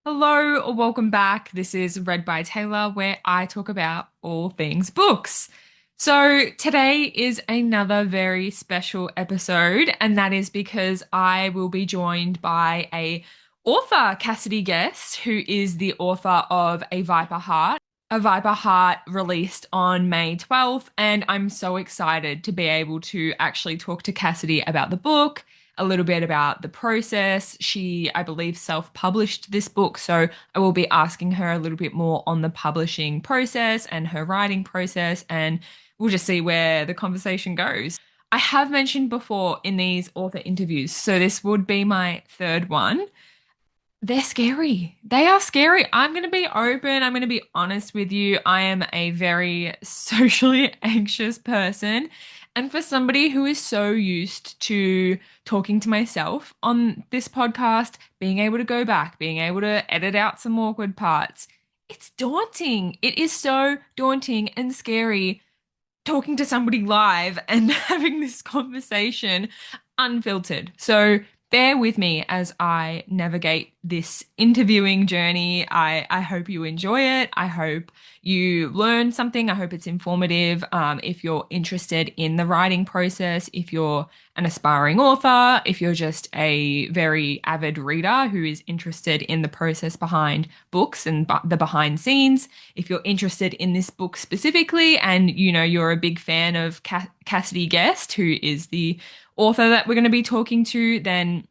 Hello or welcome back. This is Read by Taylor, where I talk about all things books. So today is another very special episode, and that is because I will be joined by a author, Cassidy Guest, who is the author of A Viper Heart. A Viper Heart released on May 12th, and I'm so excited to be able to actually talk to Cassidy about the book, a little bit about the process. She, I believe, self-published this book, so I will be asking her a little bit more on the publishing process and her writing process, and we'll just see where the conversation goes. I have mentioned before in these author interviews, so this would be my third one. They're scary. They are scary. I'm going to be open. I'm going to be honest with you. I am a very socially anxious person. And for somebody who is so used to talking to myself on this podcast, being able to go back, being able to edit out some awkward parts, it's daunting. It is so daunting and scary talking to somebody live and having this conversation unfiltered. So bear with me as I navigate this interviewing journey. I hope you enjoy it. I hope you learn something. I hope it's informative. If you're interested in the writing process, if you're an aspiring author, if you're just a very avid reader who is interested in the process behind books and the behind scenes, if you're interested in this book specifically and you're a big fan of Cassidy Guest, who is the author that we're going to be talking to, then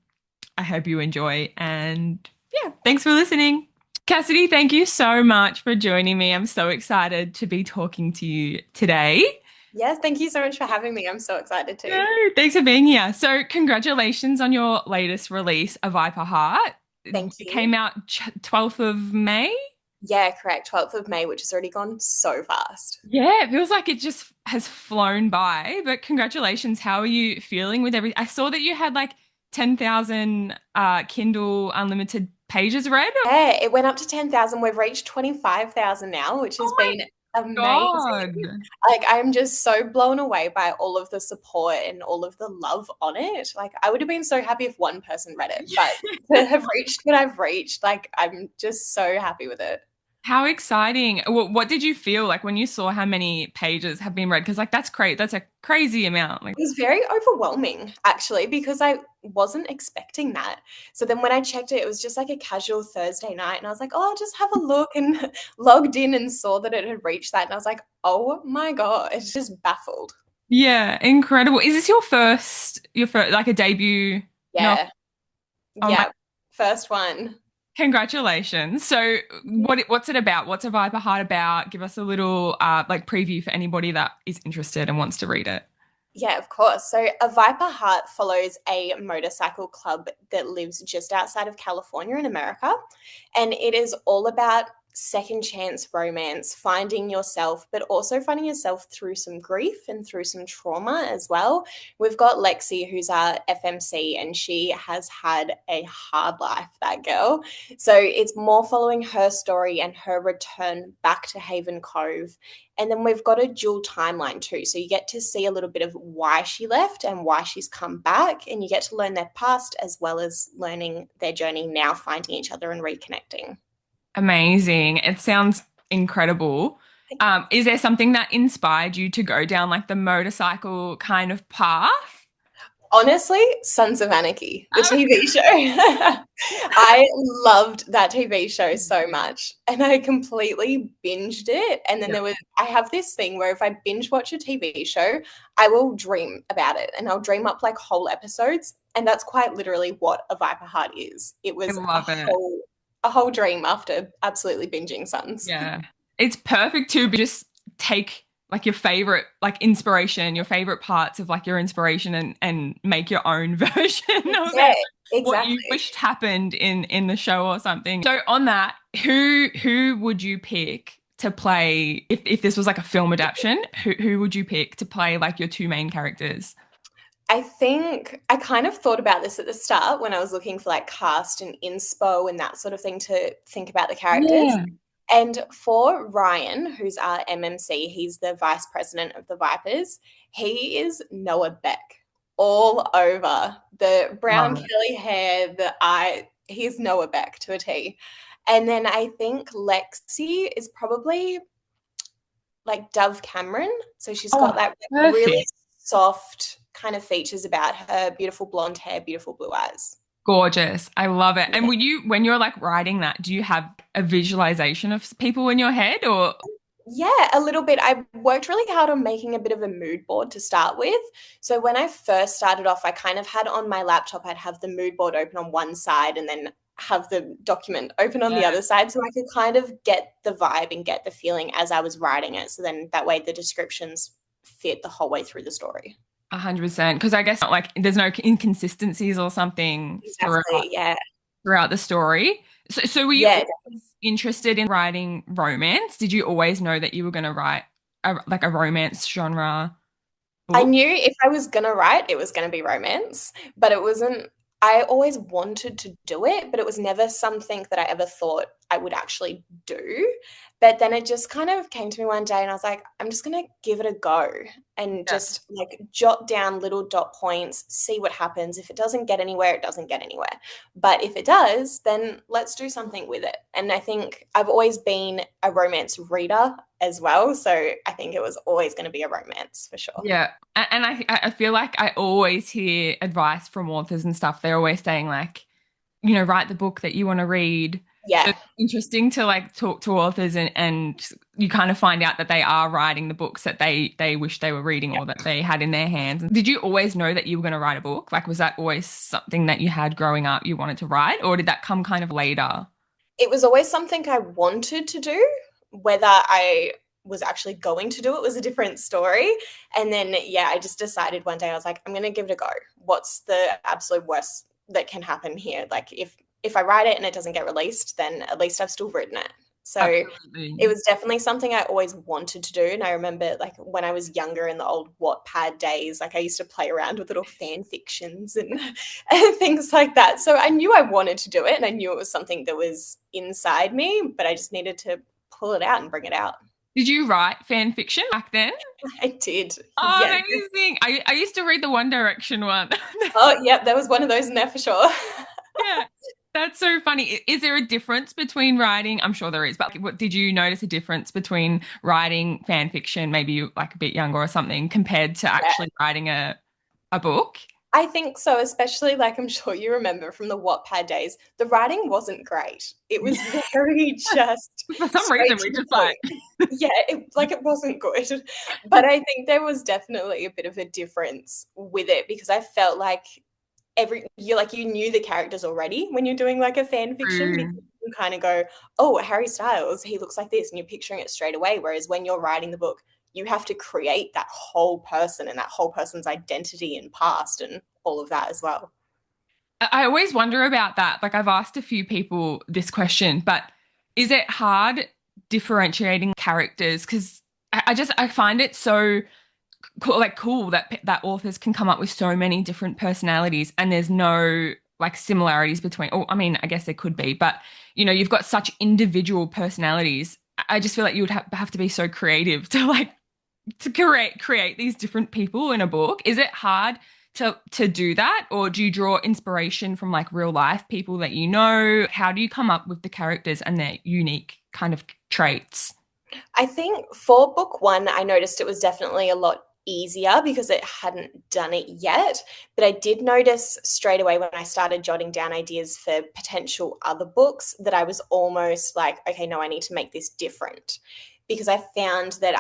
I hope you enjoy. And yeah, thanks for listening. Cassidy, thank you so much for joining me. I'm so excited to be talking to you today. Yes, thank you so much for having me. I'm so excited No, too. thanks for being here. So, congratulations on your latest release, A Viper Heart. Thank It you. came out 12th of May. Yeah, correct. 12th of May, which has already gone so fast. Yeah, it feels like it just has flown by, but congratulations. How are you feeling with everything? I saw that you had like 10,000 Kindle unlimited pages read. Yeah, it went up to 10,000. We've reached 25,000 now, which has Oh my been amazing. God. Like, I'm just so blown away by all of the support and all of the love on it. Like, I would have been so happy if one person read it, but to have reached what I've reached, like, I'm just so happy with it. How exciting. What did you feel like when you saw how many pages have been read? Because like that's great. That's a crazy amount. Like, It was very overwhelming, actually, because I wasn't expecting that. So then when I checked it, it was just like a casual Thursday night, and I was like, oh, I'll just have a look, and logged in and saw that it had reached that. And I was like, oh my God, it's just baffled. yeah, incredible. Is this your first like a debut novel? Yeah. Oh my, Yeah. First one. congratulations. So what's it about? What's A Viper Heart about? Give us a little like preview for anybody that is interested and wants to read it. Yeah, of course. So, A Viper Heart follows a motorcycle club that lives just outside of California in America. And it is all about second chance romance, finding yourself, but also finding yourself through some grief and through some trauma as well. We've got Lexi, who's our FMC, and she has had a hard life, that girl. So, it's more following her story and her return back to Haven Cove, and then we've got a dual timeline too. So you get to see a little bit of why she left and why she's come back. And you get to learn their past as well as learning their journey now, finding each other and reconnecting. Amazing. It sounds incredible. Is there something that inspired you to go down like the motorcycle kind of path? Honestly, Sons of Anarchy, the TV show. I loved that TV show so much, and I completely binged it. And then Yeah. I have this thing where if I binge watch a TV show, I will dream about it and I'll dream up like whole episodes. And that's quite literally what A Viper Heart is. It I was love it. a whole dream after absolutely binging Sons. Yeah. It's perfect to just take like your favorite like inspiration, your favorite parts of like your inspiration and make your own version of Yeah, it. What you exactly. wished happened in the show or something. So on that, who would you pick to play if this was like a film adaptation? Who would you pick to play like your two main characters? I think I kind of thought about this at the start when I was looking for like cast and inspo and that sort of thing to think about the characters. Yeah. And for Ryan, who's our MMC, he's the vice president of the Vipers. He is Noah Beck all over. The brown Love it. curly hair, the eye. He's Noah Beck to a T. And then I think Lexi is probably like Dove Cameron. So she's got Oh, that really perfect. soft kind of features about her, beautiful blonde hair, beautiful blue eyes. Gorgeous. I love it. And when you're like writing that, do you have a visualization of people in your head or? Yeah, a little bit. I worked really hard on making a bit of a mood board to start with. So when I first started off, I kind of had on my laptop, I'd have the mood board open on one side and then have the document open on the Yeah. other side so I could kind of get the vibe and get the feeling as I was writing it. So then that way the descriptions fit the whole way through the story. 100%. Because I guess like there's no inconsistencies or something Exactly. Yeah. throughout the story. So were you Yeah. always interested in writing romance? Did you always know that you were going to write like a romance genre I book? knew if I was gonna write, it was gonna be romance, but it wasn't. I always wanted to do it, but it was never something that I ever thought I would actually do. But then it just kind of came to me one day, and I was like, I'm just gonna give it a go and Yeah. just like jot down little dot points, see what happens. If it doesn't get anywhere, it doesn't get anywhere. But if it does, then let's do something with it. And I think I've always been a romance reader as well. So I think it was always going to be a romance for sure. Yeah. And I feel like I always hear advice from authors and stuff. They're always saying like, write the book that you want to read. So Yeah. it's interesting to like talk to authors and you kind of find out that they are writing the books that they wish they were reading or that they had in their hands. Did you always know that you were going to write a book? Like, was that always something that you had growing up you wanted to write, or did that come kind of later? It was always something I wanted to do. Whether I was actually going to do it was a different story. And then, yeah, I just decided one day I was like, I'm going to give it a go. What's the absolute worst that can happen here? Like, if I write it and it doesn't get released, then at least I've still written it. So it Absolutely. was definitely something I always wanted to do. And I remember like when I was younger in the old Wattpad days, like I used to play around with little fan fictions and, and things like that. So I knew I wanted to do it and I knew it was something that was inside me, but I just needed to pull it out and bring it out. Did you write fan fiction back then? I did. Oh, Yeah. amazing. I used to read the One Direction one. Oh, yeah, there was one of those in there for sure. Yeah. That's so funny. Is there a difference between writing? I'm sure there is, but what, did you notice a difference between writing fan fiction, maybe like a bit younger or something, compared to Yeah. actually writing a book? I think so, especially like I'm sure you remember from the Wattpad days, the writing wasn't great. It was very just For some reason, straight we to the just like, point. Yeah, it wasn't good. But I think there was definitely a bit of a difference with it because I felt like you knew the characters already when you're doing like a fan fiction because true. you kind of go, oh, Harry Styles, he looks like this, and you're picturing it straight away. Whereas when you're writing the book, you have to create that whole person and that whole person's identity and past and all of that as well. I always wonder about that. Like I've asked a few people this question, but is it hard differentiating characters? Because I find it so cool that authors can come up with so many different personalities and there's no like similarities between. Oh, I mean, I guess there could be, but you've got such individual personalities. I just feel like you would have to be so creative to like to create these different people in a book. Is it hard to do that, or do you draw inspiration from like real life people that you know? How do you come up with the characters and their unique kind of traits? I think for book one, I noticed it was definitely a lot easier because it hadn't done it yet. But I did notice straight away when I started jotting down ideas for potential other books that I was almost like, okay, no, I need to make this different. Because I found that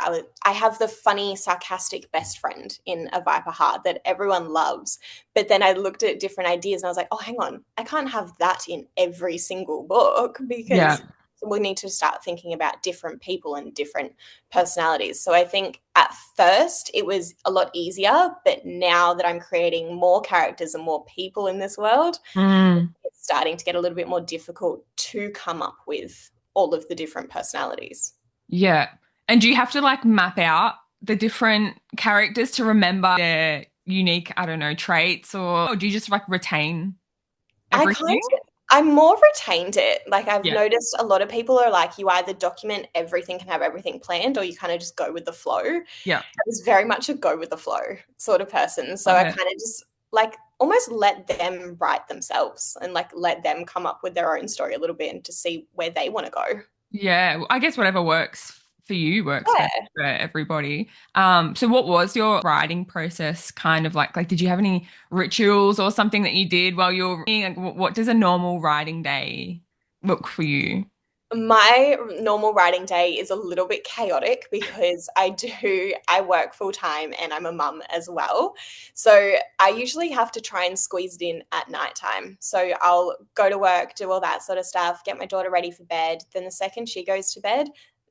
I have the funny, sarcastic best friend in A Viper Heart that everyone loves. But then I looked at different ideas and I was like, oh, hang on, I can't have that in every single book Yeah. because we need to start thinking about different people and different personalities. So I think at first it was a lot easier, but now that I'm creating more characters and more people in this world, Mm, it's starting to get a little bit more difficult to come up with all of the different personalities. yeah. And do you have to like map out the different characters to remember their unique, I don't know, traits, or do you just like retain I kind everything? of I more retained it. Like I've Yeah. noticed a lot of people are like you either document everything and have everything planned or you kind of just go with the flow. Yeah. I was very much a go with the flow sort of person. So Love I it. kind of just like almost let them write themselves and like let them come up with their own story a little bit and to see where they want to go. Yeah, well, I guess whatever works for you works best Yeah. for everybody. So what was your writing process kind of like? Like, did you have any rituals or something that you did while you were reading? Like, what does a normal writing day look for you? My normal writing day is a little bit chaotic because I work full time and I'm a mum as well. So I usually have to try and squeeze it in at nighttime. So I'll go to work, do all that sort of stuff, get my daughter ready for bed. Then the second she goes to bed,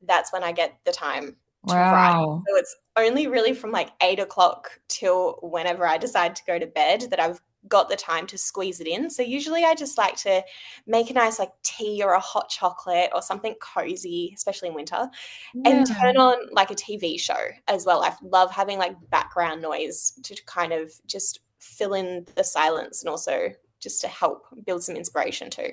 that's when I get the time to write. Wow. So it's only really from like 8 o'clock till whenever I decide to go to bed that I've got the time to squeeze it in. So usually I just like to make a nice like tea or a hot chocolate or something cozy, especially in winter, and Yeah. turn on like a TV show as well. I love having like background noise to kind of just fill in the silence and also just to help build some inspiration too.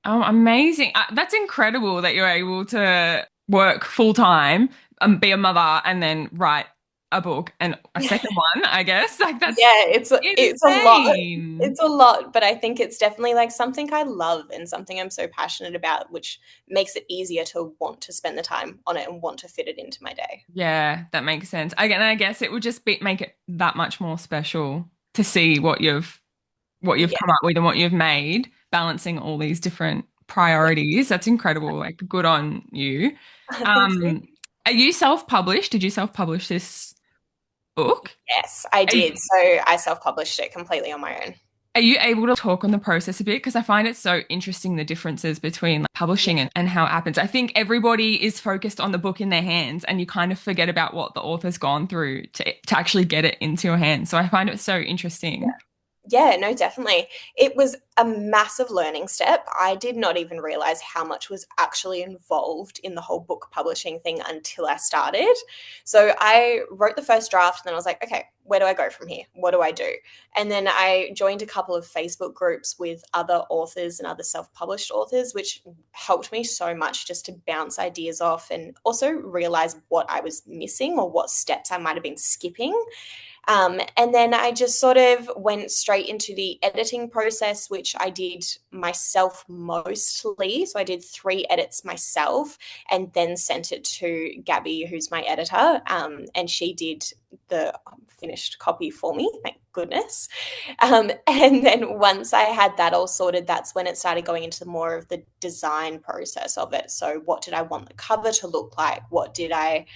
Oh, amazing. That's incredible that you're able to work full time, be a mother, and then write a book and a second one, I guess. Like, that's Yeah, it's a lot. insane. It's a lot, but I think it's definitely like something I love and something I'm so passionate about, which makes it easier to want to spend the time on it and want to fit it into my day. Yeah, that makes sense. Again, I guess it would just make it that much more special to see what you've Yeah, come up with and what you've made, balancing all these different yeah. priorities. That's incredible. Like, good on you. Thank you. Um, are you self-published? Did you self-publish this book? Yes, I Are did. So I self-published it completely on my own. Are you able to talk on the process a bit? Because I find it so interesting the differences between like, Yeah. publishing and how it happens. I think everybody is focused on the book in their hands and you kind of forget about what the author's gone through to actually get it into your hands. So I find it so interesting. Yeah, no, definitely. It was a massive learning step. I did not even realize how much was actually involved in the whole book publishing thing until I started. So I wrote the first draft and then I was like, okay, where do I go from here? What do I do? And then I joined a couple of Facebook groups with other authors and other self published authors, which helped me so much just to bounce ideas off and also realize what I was missing or what steps I might have been skipping. And then I just sort of went straight into the editing process, which I did myself mostly. So I did 3 edits myself and then sent it to Gabby, who's my editor. And she did the finished copy for me, thank goodness. And then once I had that all sorted, that's when it started going into more of the design process of it. So, what did I want the cover to look like? What did I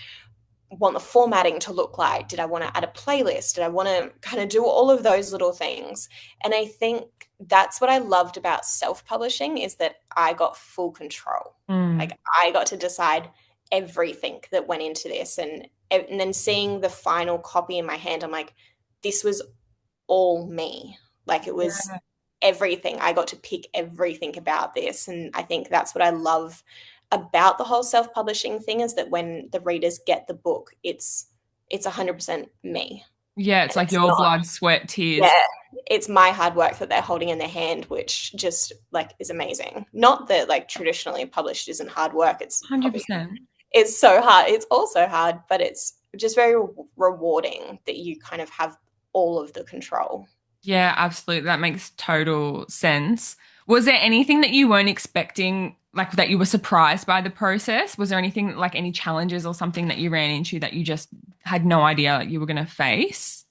want the formatting to look like? Did I want to add a playlist? Did I want to kind of do all of those little things? And I think that's what I loved about self-publishing is that I got full control. Mm. Like I got to decide everything that went into this and then seeing the final copy in my hand, I'm like, this was all me. Like it was Yeah. everything. I got to pick everything about this. And I think that's what I love about the whole self-publishing thing is that when the readers get the book, it's 100% me. Yeah, it's And like it's your not, blood, sweat, tears. yeah, it's my hard work that they're holding in their hand, which just like is amazing. Not that like traditionally published isn't hard work. It's probably 100%. it's so hard. It's also hard, but it's just very rewarding that you kind of have all of the control. Yeah, absolutely. That makes total sense. Was there anything that you weren't expecting, like that you were surprised by the process? Was there anything like any challenges or something that you ran into that you just had no idea you were going to face?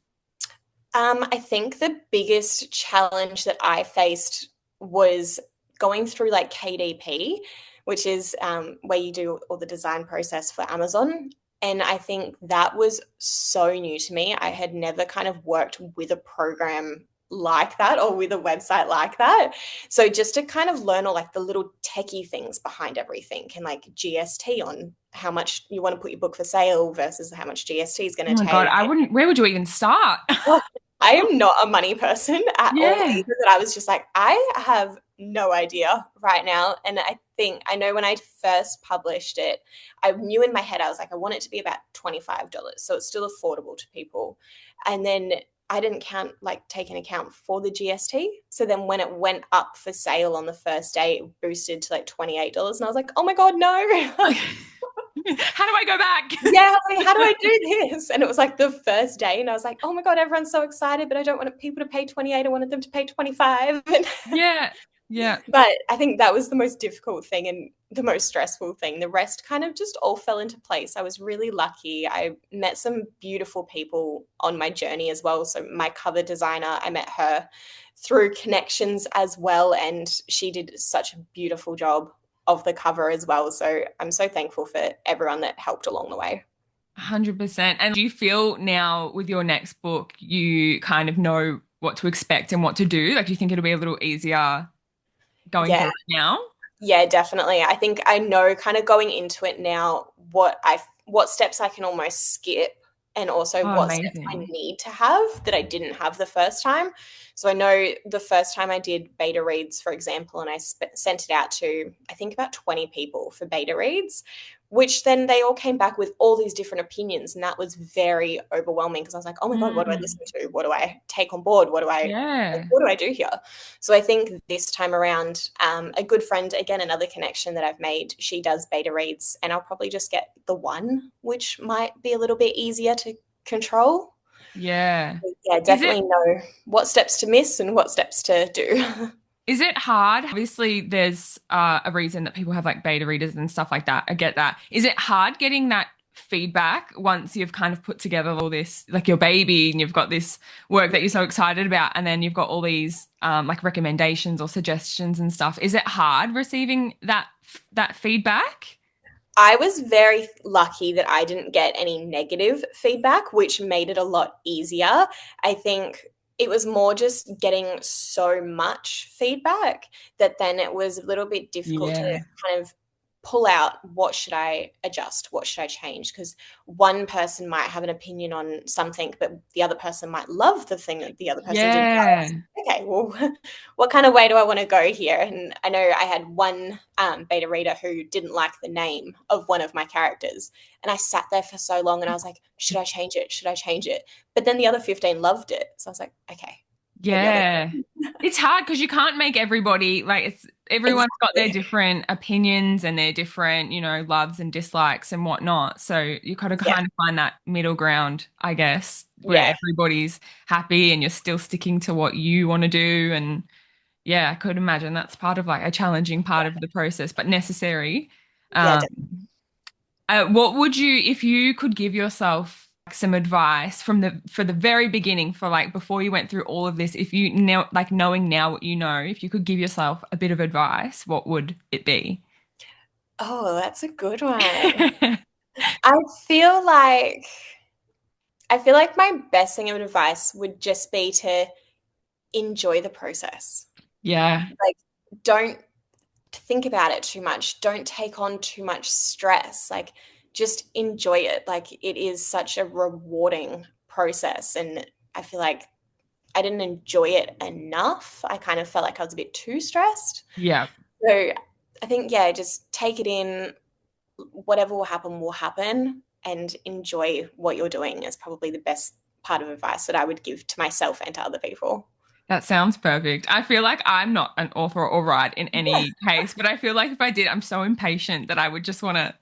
I think the biggest challenge that I faced was going through like KDP, which is where you do all the design process for Amazon. And I think that was so new to me. I had never kind of worked with a program like that or with a website like that. So just to kind of learn all like the little techie things behind everything and like GST on how much you want to put your book for sale versus how much GST is Oh going to my God, take. I wouldn't, where would you even start? Oh, I am not a money person at all Yeah. either. That I was just like, I have no idea right now. And I think I know when I first published it, I knew in my head, I was like, I want it to be about $25. So it's still affordable to people. And then I didn't take an account for the GST. So then when it went up for sale on the first day, it boosted to like $28. And I was like, oh my God, no. How do I go back? Yeah, I was like, how do I do this? And it was like the first day, and I was like, oh my God, everyone's so excited, but I don't want people to pay 28. I wanted them to pay 25. Yeah. Yeah. But I think that was the most difficult thing and the most stressful thing. The rest kind of just all fell into place. I was really lucky. I met some beautiful people on my journey as well. So my cover designer, I met her through connections as well, and she did such a beautiful job of the cover as well. So I'm so thankful for everyone that helped along the way. 100%. And do you feel now with your next book, you kind of know what to expect and what to do? Like, do you think it'll be a little easier going through Yeah, it now? yeah, definitely. I think I know kind of going into it now what steps I can almost skip and also Oh, what steps I amazing. need to have that I didn't have the first time. So I know the first time I did beta reads, for example, and I sent it out to I think about 20 people for beta reads, which then they all came back with all these different opinions, and that was very overwhelming because I was like, oh my God, what do I Mm, listen to? What do I take on board? yeah. What do I do here? So I think this time around, a good friend, again, another connection that I've made, she does beta reads, and I'll probably just get the one, which might be a little bit easier to control. Yeah. Yeah, Is it definitely know what steps to miss and what steps to do. is it hard? Obviously, there's a reason that people have like beta readers and stuff like that. I get that. Is it hard getting that feedback once you've kind of put together all this, like your baby, and you've got this work that you're so excited about, and then you've got all these like recommendations or suggestions and stuff? Is it hard receiving that feedback? I was very lucky that I didn't get any negative feedback, which made it a lot easier. I think it was more just getting so much feedback that then it was a little bit difficult to Yeah. kind of pull out what should I adjust, what should I change, because one person might have an opinion on something but the other person might love the thing that the other person didn't Yeah. love. Okay, well, what kind of way do I want to go here? And I know I had one beta reader who didn't like the name of one of my characters. And I sat there for so long and I was like, should I change it? Should I change it? But then the other 15 loved it. So I was like, okay, maybe I'll Yeah. It's hard because you can't make everybody like it's everyone's got their exactly. different opinions and their different, loves and dislikes and whatnot. So you got to Yeah, kind of find that middle ground, I guess, where yeah, everybody's happy and you're still sticking to what you want to do. And yeah, I could imagine that's part of like a challenging part of the process, but necessary. yeah, Um, what would you, if you could give yourself like, some advice from the for the very beginning, for like before you went through all of this, if you now like knowing now what you know, if you could give yourself a bit of advice, what would it be? oh, that's a good one. I feel like I feel like my best thing of advice would just be to enjoy the process. Yeah, Like, don't think about it too much. Don't take on too much stress. Like, just enjoy it. Like, it is such a rewarding process. And I feel like I didn't enjoy it enough. I kind of felt like I was a bit too stressed. yeah. So I think, yeah, just take it in. Whatever will happen, and enjoy what you're doing is probably the best part of advice that I would give to myself and to other people. That sounds perfect. I feel like I'm not an author or write in any case, but I feel like if I did, I'm so impatient that I would just want to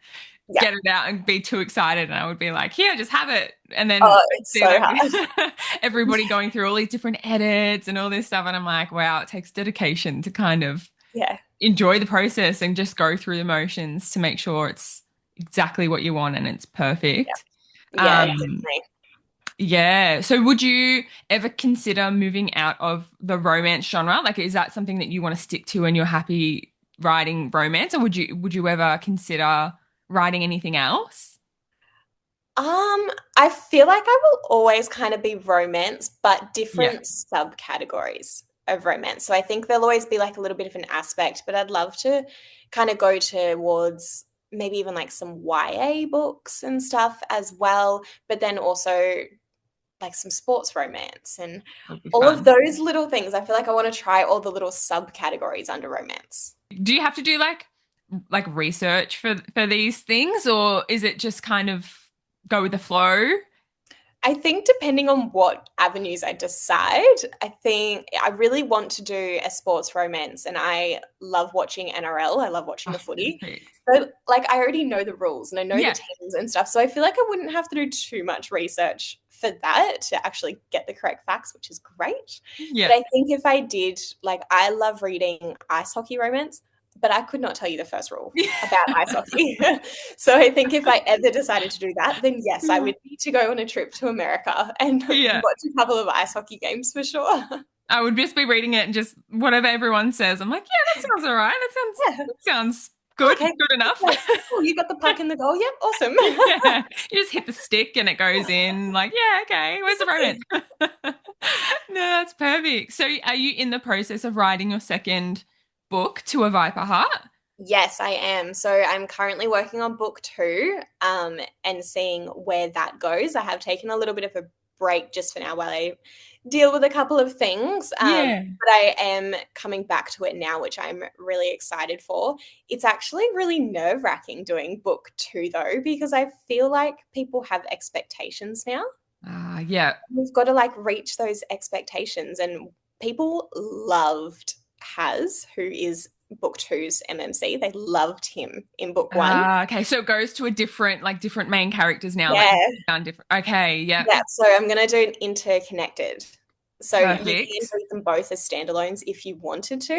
Yeah. get it out and be too excited and I would be like, here, just have it. And then Oh, I'd it's see so like hard. everybody going through all these different edits and all this stuff. And I'm like, wow, it takes dedication to kind of Yeah. enjoy the process and just go through the motions to make sure it's exactly what you want and it's Yeah. perfect. Yeah, Um, definitely. yeah. So would you ever consider moving out of the romance genre? Like, is that something that you want to stick to and you're happy writing romance, or would you ever consider writing anything else? I feel like I will always kind of be romance, but Yeah. different subcategories of romance. So I think there'll always be like a little bit of an aspect, but I'd love to kind of go towards maybe even like some YA books and stuff as well, but then also like some sports romance and That'd be all of fun. those little things. I feel like I want to try all the little subcategories under romance. Do you have to do like research for these things, or is it just kind of go with the flow? I think depending on what avenues I decide, I think I really want to do a sports romance, and I love watching NRL. I love watching the Oh, footy. perfect. So like I already know the rules and I know the Yeah. teams and stuff. So I feel like I wouldn't have to do too much research for that to actually get the correct facts, which is great. But Yeah. I think if I did, like I love reading ice hockey romance, but I could not tell you the first rule about ice hockey. So I think if I ever decided to do that, then yes, I Yeah. would need to go on a trip to America and Yeah. watch a couple of ice hockey games for sure. I would just be reading it and just whatever everyone says. I'm like, yeah, that sounds all right. Yeah. That sounds good, Okay. good enough. Yeah. Oh, you got the puck in the goal. Yep. Awesome. Yeah. You just hit the stick and it goes in. Like, yeah, okay. Where's the romance? No, that's perfect. So are you in the process of writing your second book, To a Viper Heart? Yes, I am. So I'm currently working on book two, and seeing where that goes. I have taken a little bit of a break just for now while I deal with a couple of things. Yeah. But I am coming back to it now, which I'm really excited for. It's actually really nerve-wracking doing book two though, because I feel like people have expectations now. Yeah. We've got to like reach those expectations, and people loved Has, who is book two's MMC. They loved him in book one. Okay. So it goes to a different, like different main characters now. Like Yeah, done different. Okay. Yeah. yeah. So I'm gonna do an interconnected. So you can Perfect. read them both as standalones if you wanted to,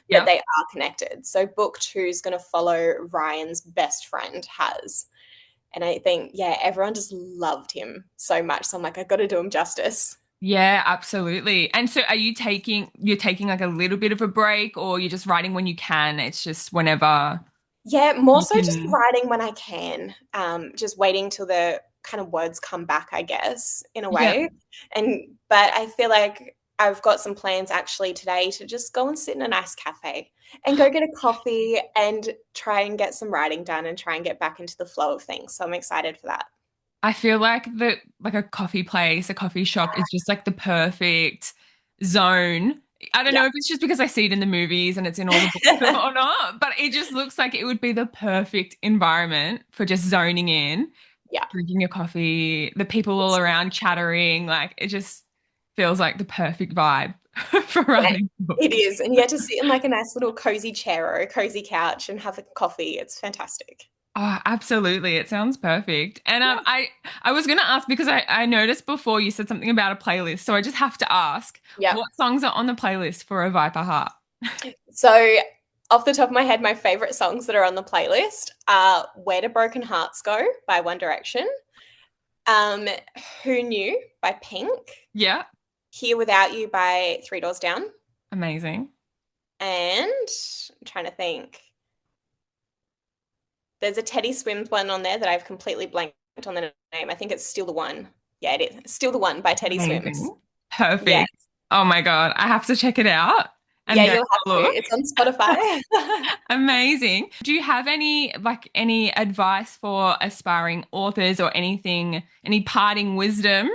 but Yeah. they are connected. So book two is going to follow Ryan's best friend, Has. And I think, yeah, everyone just loved him so much. So I'm like, I've got to do him justice. Yeah, absolutely. And so you're taking like a little bit of a break or you're just writing when you can? It's just whenever Yeah, more you so just can. writing when I can. Just waiting till the kind of words come back, I guess, in a Yeah. way. But I feel like I've got some plans actually today to just go and sit in a nice cafe and go get a coffee and try and get some writing done and try and get back into the flow of things. So I'm excited for that. I feel like a coffee place, a coffee shop is just like the perfect zone. I don't Yeah. know if it's just because I see it in the movies and it's in all the books or not, but it just looks like it would be the perfect environment for just zoning in, Yeah. drinking your coffee, the people all around chattering. Like it just feels like the perfect vibe for Yeah, writing a it book. is. And you get to sit in like a nice little cozy chair or a cozy couch and have a coffee. It's fantastic. Oh, absolutely. It sounds perfect. And Yeah. I was gonna ask because I noticed before you said something about a playlist, so I just have to ask, Yeah. what songs are on the playlist for a Viper Heart? So, off the top of my head, my favorite songs that are on the playlist are Where Do Broken Hearts Go by One Direction, um, Who Knew by Pink, Yeah, Here Without You by Three Doors Down, amazing. and I'm trying to think. There's a Teddy Swims one on there that I've completely blanked on the name. I think it's Still the One. Yeah, it is. Still the One by Teddy Swims. Amazing. Yeah. Perfect. Oh my God. I have to check it out Yeah, and go you'll have have a to. look. It's on Spotify. Amazing. Do you have any advice for aspiring authors or anything, any parting wisdom?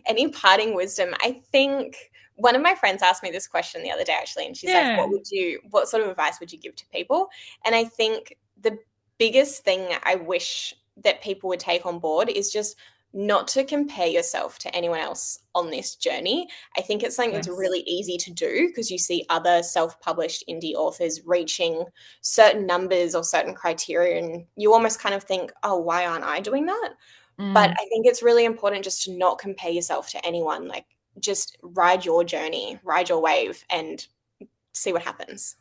Any parting wisdom? I think one of my friends asked me this question the other day, actually, and she's like, Yeah. what sort of advice would you give to people? And I think the biggest thing I wish that people would take on board is just not to compare yourself to anyone else on this journey. I think it's something that's Yes. really easy to do because you see other self-published indie authors reaching certain numbers or certain criteria, and you almost kind of think, oh, why aren't I doing that? But Mm. I think it's really important just to not compare yourself to anyone. Like, just ride your journey, ride your wave, and see what happens.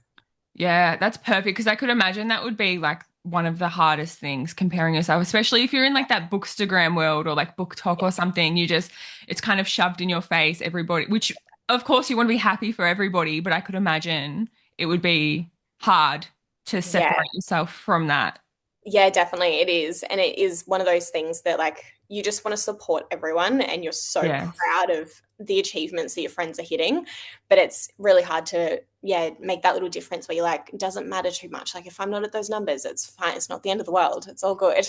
Yeah, that's perfect because I could imagine that would be like one of the hardest things comparing yourself, especially if you're in like that Bookstagram world or like Book Talk or something. It's kind of shoved in your face, everybody, which of course you want to be happy for everybody, but I could imagine it would be hard to Yeah, separate yourself from that. yeah, definitely it is. And it is one of those things that like you just want to support everyone and you're so Yes. proud of the achievements that your friends are hitting. But it's really hard to, yeah, make that little difference where you're like, it doesn't matter too much. Like if I'm not at those numbers, it's fine. It's not the end of the world. It's all good.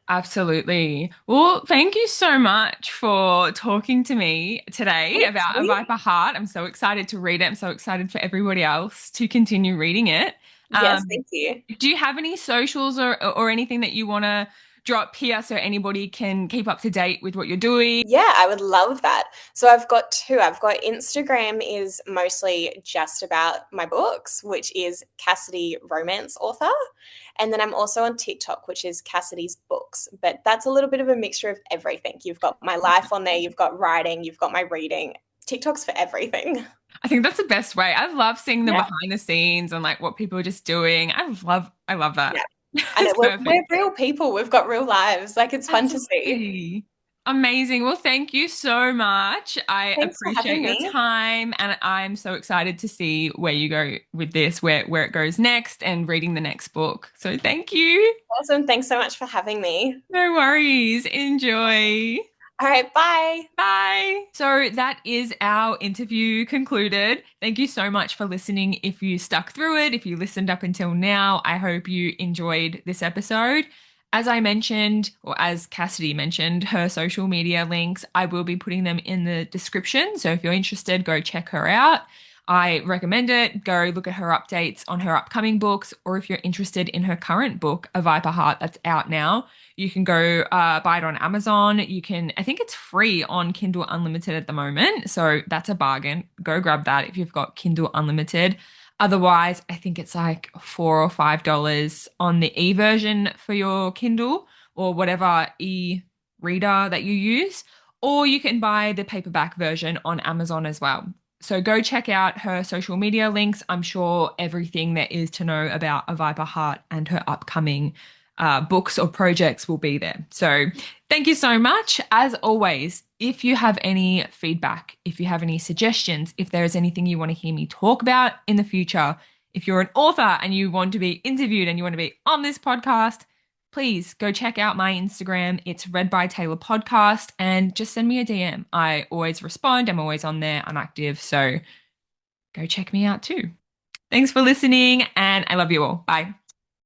Absolutely. Well, thank you so much for talking to me today Thank about A you. Viper Heart. I'm so excited to read it. I'm so excited for everybody else to continue reading it. Yes, Um, thank you. do you have any socials or anything that you want to drop here so anybody can keep up to date with what you're doing? Yeah, I would love that. So I've got two. I've got Instagram is mostly just about my books, which is Cassidy Romance Author. And then I'm also on TikTok, which is Cassidy's Books. But that's a little bit of a mixture of everything. You've got my life on there, you've got writing, you've got my reading. TikTok's for everything. I think that's the best way. I love seeing the Yeah. behind the scenes and like what people are just doing. I love that. Yeah. And It's we're perfect. real people. We've got real lives. Like it's fun to see. Absolutely. Amazing. Well, thank you so much. I Thanks for appreciate having your me. time and I'm so excited to see where you go with this, where it goes next and reading the next book. So thank you. Awesome. Thanks so much for having me. No worries. Enjoy. All right. Bye. Bye. So that is our interview concluded. Thank you so much for listening. If you stuck through it, if you listened up until now, I hope you enjoyed this episode. As I mentioned, or as Cassidy mentioned, her social media links, I will be putting them in the description. So if you're interested, go check her out. I recommend it. Go look at her updates on her upcoming books, or if you're interested in her current book, A Viper Heart, that's out now. You can go buy it on Amazon. You can, I think it's free on Kindle Unlimited at the moment. So that's a bargain. Go grab that if you've got Kindle Unlimited. Otherwise, I think it's like $4 or $5 on the e-version for your Kindle or whatever e-reader that you use. Or you can buy the paperback version on Amazon as well. So go check out her social media links. I'm sure everything there is to know about A Viper Heart and her upcoming books or projects will be there. So thank you so much. As always, if you have any feedback, if you have any suggestions, if there is anything you want to hear me talk about in the future, if you're an author and you want to be interviewed and you want to be on this podcast, please go check out my Instagram. It's Read by Taylor Podcast and just send me a DM. I always respond. I'm always on there. I'm active. So go check me out too. Thanks for listening and I love you all. Bye.